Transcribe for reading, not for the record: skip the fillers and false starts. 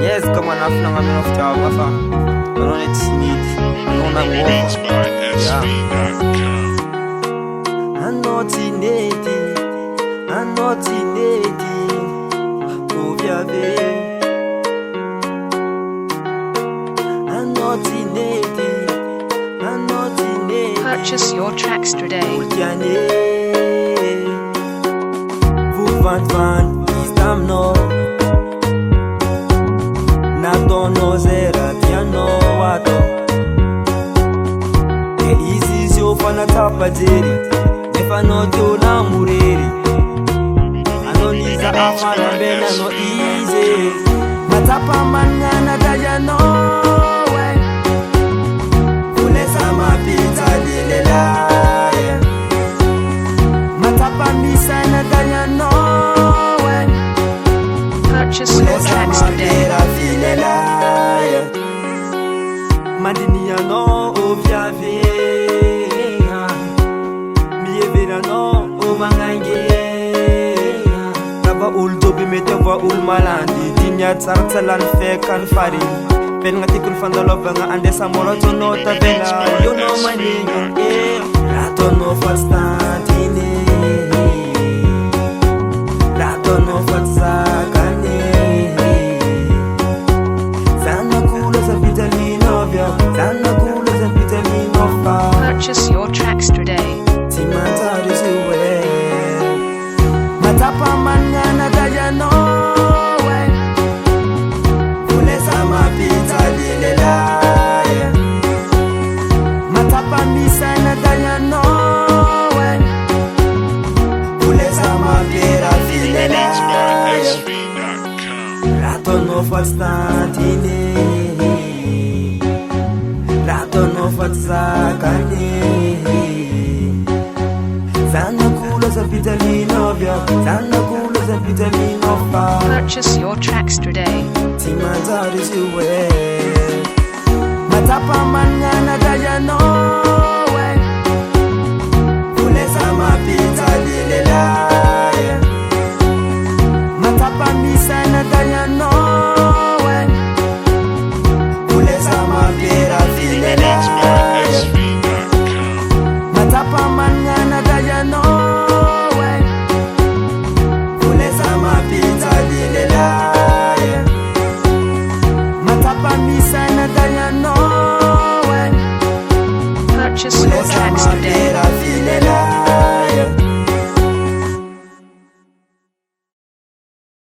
Yes, come on, I'm not enough job, my fam. I don't need to need. I don't have Beats work. by SV.com. I'm not in it. I'm not in it. Oh, yeah, I'm not in it. I'm not in it. Purchase your tracks today. Vous van, istam no. Nato no zera piano wato. E easy yo fana tapa jeri. Nefa no jola mureri. Ano niza afana bena no easy. Matapa mangana daja no way. Kulesa mapita dilela. Matapa misana daja no way. Purchase your tracks today. Mandinia no oviave mievera no omangange Kaba ul dobi metewa ul malandi Dinya tsartsalan fekan fari Pen ngati kul fandalo banga ande samolo to no tabela You know my name Rato no fastantine Rato no fatsakane Purchase your tracks today. Matapa mangana daja no way. Kulesa mapita dilela. Matapa misana daja no way. Kulesa mapera filela. Beats by SV.com. Rato no fastantine. Rato no fatsakane. Zana kula za vitamino vya. Zana kula za vitamino fa. Purchase your tracks today. Timazari ziwe. Matapa mangana daja no.